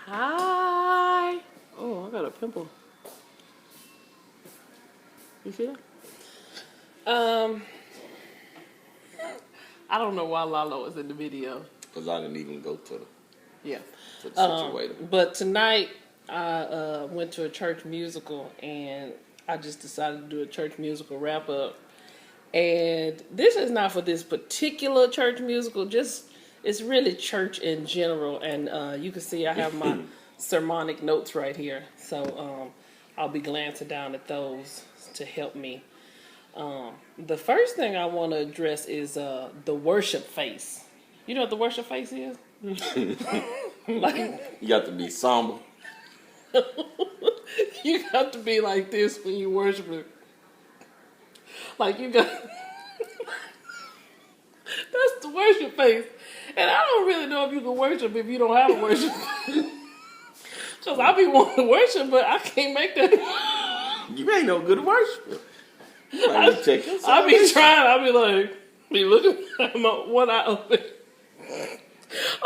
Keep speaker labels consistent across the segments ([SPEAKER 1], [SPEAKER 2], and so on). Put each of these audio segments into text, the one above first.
[SPEAKER 1] Hi. Oh, I got a pimple. You see that? I don't know why Lalo is in the video.
[SPEAKER 2] Because I didn't even go to
[SPEAKER 1] Yeah.
[SPEAKER 2] the situator.
[SPEAKER 1] But tonight I went to a church musical and I just decided to do a church musical wrap up. And this is not for this particular church musical, just it's really church in general. And you can see I have my sermonic notes right here. So I'll be glancing down at those to help me. The first thing I want to address is the worship face. You know what the worship face is? Like,
[SPEAKER 2] You got to be somber.
[SPEAKER 1] you got to be like this when you worship it. Like you got that's the worship face. And I don't really know if you can worship if you don't have a worship face. Because I be wanting to worship, but I can't make that.
[SPEAKER 2] You ain't no good worshiper.
[SPEAKER 1] I be trying. I be like, be looking at my one eye open.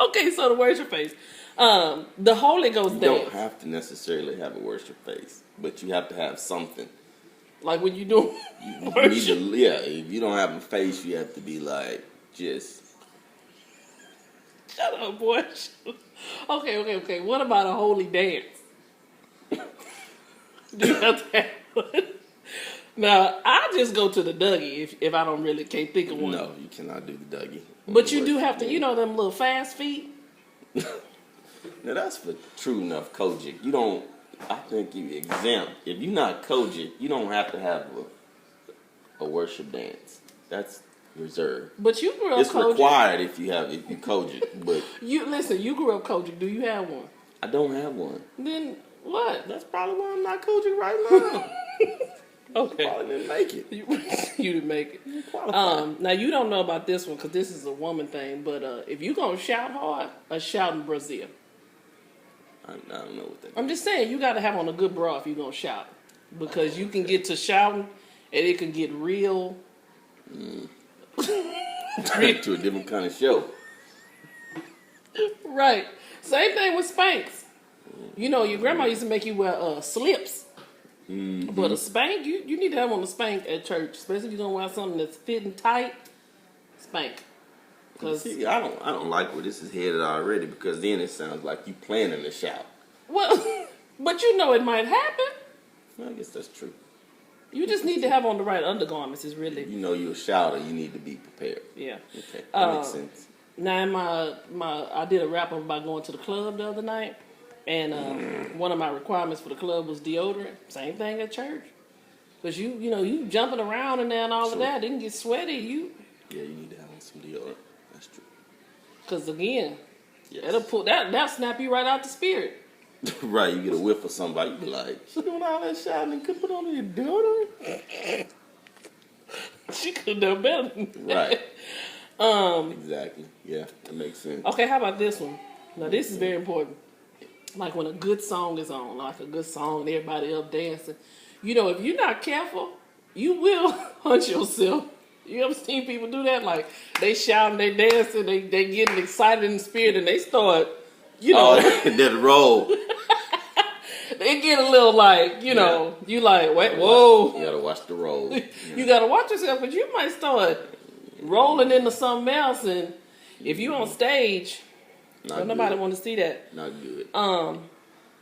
[SPEAKER 1] Okay, so the worship face. The Holy Ghost dance.
[SPEAKER 2] You don't have to necessarily have a worship face, but you have to have something.
[SPEAKER 1] Like when you do
[SPEAKER 2] worship. If you don't have a face, you have to be like, just.
[SPEAKER 1] Shut up, boy. Okay. What about a holy dance? Do you have to have one? Now, I just go to the Dougie if I don't really can't think of one.
[SPEAKER 2] No, you cannot do the Dougie.
[SPEAKER 1] But you do have to, you know, them little fast feet.
[SPEAKER 2] Now that's for true enough Kojic. You don't. I think you exempt. If you're not Kojic, you don't have to have a worship dance. That's reserved.
[SPEAKER 1] But you grew up.
[SPEAKER 2] It's
[SPEAKER 1] Kojic.
[SPEAKER 2] required if you Kojic. But
[SPEAKER 1] you listen. You grew up Kojic. Do you have one?
[SPEAKER 2] I don't have one.
[SPEAKER 1] Then what?
[SPEAKER 2] That's probably why I'm not Kojic right now.
[SPEAKER 1] Okay.
[SPEAKER 2] Probably didn't make it.
[SPEAKER 1] You didn't make it. Now you don't know about this one because this is a woman thing. But if you gonna shout hard, a shout in Brazil.
[SPEAKER 2] I don't know what that.
[SPEAKER 1] I'm just saying you got to have on a good bra if you're gonna shout, because you can get to shouting and it can get real.
[SPEAKER 2] To a different kind of show.
[SPEAKER 1] Right. Same thing with Spanx. You know, your grandma used to make you wear slips.
[SPEAKER 2] Mm-hmm.
[SPEAKER 1] But a spank, you need to have on a spank at church, especially if you're gonna wear something that's fitting tight. Spank.
[SPEAKER 2] See, I don't like where this is headed already, because then it sounds like you planning to shout.
[SPEAKER 1] Well, but you know it might happen.
[SPEAKER 2] Well, I guess that's true.
[SPEAKER 1] You just need to have on the right undergarments. Is really.
[SPEAKER 2] You know you're a shouter. You need to be prepared.
[SPEAKER 1] Yeah.
[SPEAKER 2] Okay. That makes sense.
[SPEAKER 1] Now, in I did a wrap up about going to the club the other night. And one of my requirements for the club was deodorant. Same thing at church. Because you jumping around in there and all of that. It can get sweaty.
[SPEAKER 2] Yeah, you need to have on some deodorant. That's true. Because
[SPEAKER 1] again, that'll snap you right out the spirit.
[SPEAKER 2] Right, you get a whiff of somebody, you be like, she doing all that shouting and could put on your deodorant?
[SPEAKER 1] She could have done better than that.
[SPEAKER 2] Right. Exactly. Yeah, that makes sense.
[SPEAKER 1] Okay, how about this one? Now, this is very important. Like when a good song is on, like a good song, everybody up dancing. You know, if you're not careful, you will hunt yourself. You ever seen people do that? Like they shouting, they dancing, they getting excited in the spirit, and they start,
[SPEAKER 2] that roll.
[SPEAKER 1] They get a little like, you like, wait, whoa.
[SPEAKER 2] You gotta watch the roll.
[SPEAKER 1] You gotta watch yourself, because you might start rolling into something else, and if you on stage. Nobody want to see that.
[SPEAKER 2] Not good.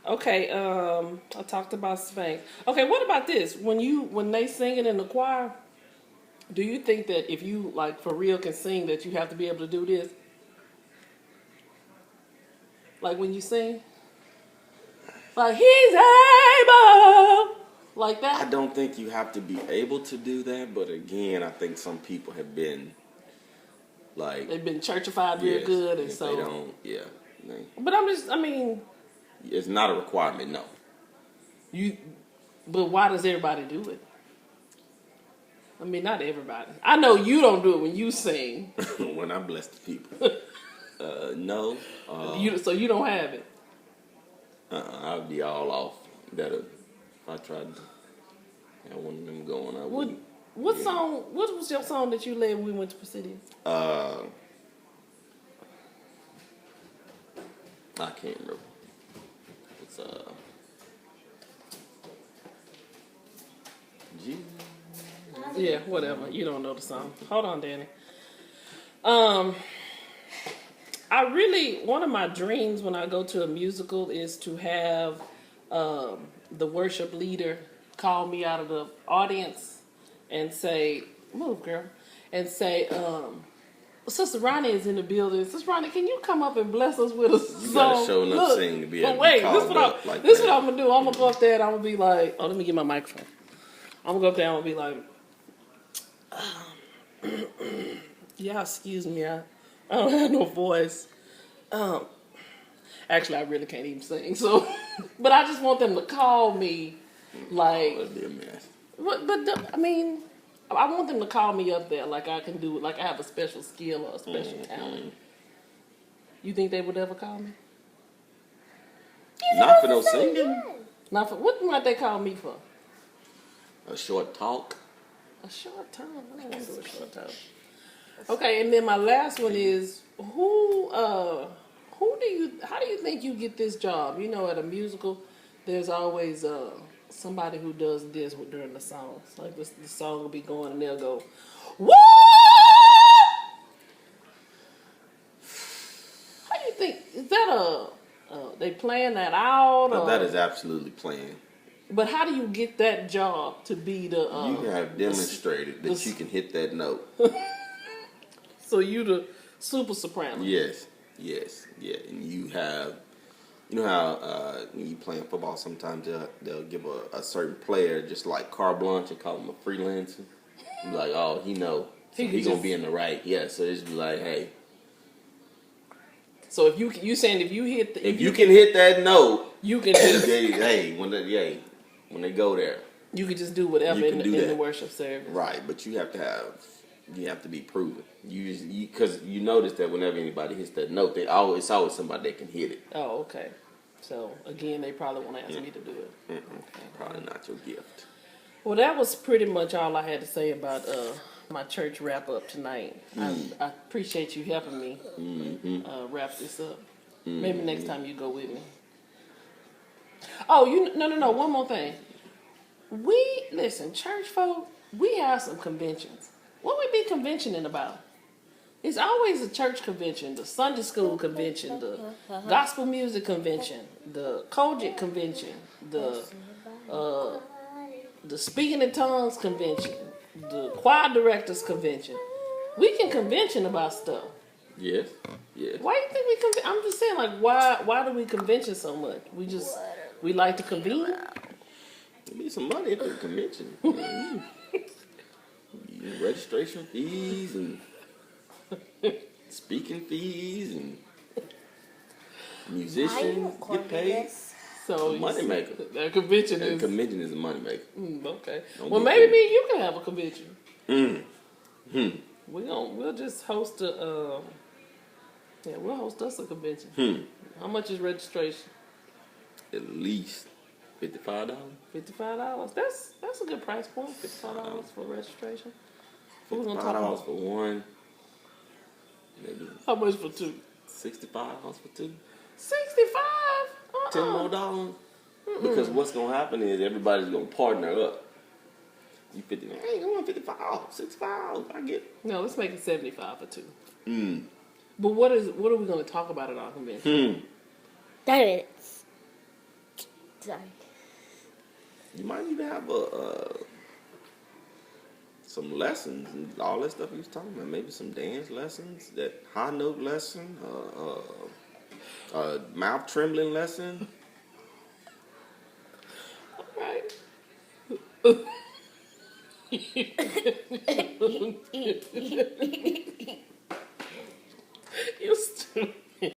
[SPEAKER 1] Okay. I talked about Spank. Okay, what about this? When they singing in the choir, do you think that if you like for real can sing that you have to be able to do this? Like when you sing, like he's able, like that.
[SPEAKER 2] I don't think you have to be able to do that, but again, I think some people have been. Like
[SPEAKER 1] they've been churchified real good, and so
[SPEAKER 2] they don't. Yeah.
[SPEAKER 1] But
[SPEAKER 2] it's not a requirement. No.
[SPEAKER 1] But why does everybody do it? I mean, not everybody. I know you don't do it when you sing.
[SPEAKER 2] When I bless the people. No.
[SPEAKER 1] So you don't have it.
[SPEAKER 2] I'd be all off. That if I tried to have one of them going, I wouldn't.
[SPEAKER 1] What song? What was your song that you led when we went to Presidium?
[SPEAKER 2] I can't remember. It's Jesus.
[SPEAKER 1] Yeah, whatever. You don't know the song. Hold on, Danny. I really, one of my dreams when I go to a musical is to have the worship leader call me out of the audience and say, move girl, and say, Sister Ronnie is in the building. Sister Ronnie, can you come up and bless us with a song?
[SPEAKER 2] You gotta show enough sing to be able to
[SPEAKER 1] wait,
[SPEAKER 2] be called up like
[SPEAKER 1] this
[SPEAKER 2] that.
[SPEAKER 1] what I'm gonna do. I'm gonna go up there and I'm gonna be like, oh, let me get my microphone. I'm gonna go up there and I'm gonna be like, yeah, excuse me, I don't have no voice. Actually, I really can't even sing. So, but I just want them to call me, like,
[SPEAKER 2] That'd be a mess.
[SPEAKER 1] I mean, I want them to call me up there, like I can do it, like I have a special skill or a special talent. You think they would ever call me?
[SPEAKER 2] Not for no singing.
[SPEAKER 1] Not for what might they call me for?
[SPEAKER 2] A short talk.
[SPEAKER 1] A short time. I don't want to do a short time. Okay, and then my last one is how do you think you get this job? You know, at a musical, there's always somebody who does this during the songs. Like the song will be going and they'll go, "Woo!" How do you think? Is that they playing that out?
[SPEAKER 2] But
[SPEAKER 1] or,
[SPEAKER 2] that is absolutely planned.
[SPEAKER 1] But how do you get that job to be the?
[SPEAKER 2] You have demonstrated that you can hit that note.
[SPEAKER 1] So you the super soprano.
[SPEAKER 2] Yes, yeah. And you have, you know how when you playing football, sometimes they'll give a certain player just like carte blanche and call him a freelancer. Be like, oh, he know. So he gonna be in the right. Yeah, so it's be like, hey.
[SPEAKER 1] So if you saying if you hit
[SPEAKER 2] if you can hit that note,
[SPEAKER 1] you can just
[SPEAKER 2] when they go there,
[SPEAKER 1] you can just do whatever in the worship service.
[SPEAKER 2] Right, but you have to be proven. Because you notice that whenever anybody hits that note, it's always somebody that can hit it.
[SPEAKER 1] Oh, okay. So again, they probably won't ask me to do it.
[SPEAKER 2] Okay. Probably not your gift.
[SPEAKER 1] Well, that was pretty much all I had to say about my church wrap up tonight. I appreciate you helping me wrap this up. Maybe next time you go with me. Oh, no. One more thing. Church folk, we have some conventions. What we be conventioning about? It's always a church convention, the Sunday school convention, the gospel music convention, the Kojic convention, the speaking in tongues convention, the choir directors convention. We can convention about stuff.
[SPEAKER 2] Yes.
[SPEAKER 1] Why do you think we convention? I'm just saying, like, why do we convention so much? We like to convene.
[SPEAKER 2] There be some money at the convention. Registration fees and speaking fees and musicians get paid.
[SPEAKER 1] So
[SPEAKER 2] money maker.
[SPEAKER 1] That convention is
[SPEAKER 2] a money maker.
[SPEAKER 1] Okay. Well, maybe me and you can have a convention. We'll just host we'll host us a convention. How much is registration?
[SPEAKER 2] At least $55.
[SPEAKER 1] $55. That's a good price point. $55 for registration. We're gonna talk
[SPEAKER 2] $55 for one. Maybe.
[SPEAKER 1] How much for two?
[SPEAKER 2] $65 for two.
[SPEAKER 1] 65.
[SPEAKER 2] $10 more dollars. Because what's gonna happen is everybody's gonna partner up. You 50. Hey, I want 55. $65. I get.
[SPEAKER 1] No, let's make it 75 for two. But what are we gonna talk about at our convention?
[SPEAKER 3] Diamonds. Sorry.
[SPEAKER 2] You might even have some lessons and all that stuff you was talking about. Maybe some dance lessons, that high note lesson, mouth trembling lesson.
[SPEAKER 1] All right. You stupid.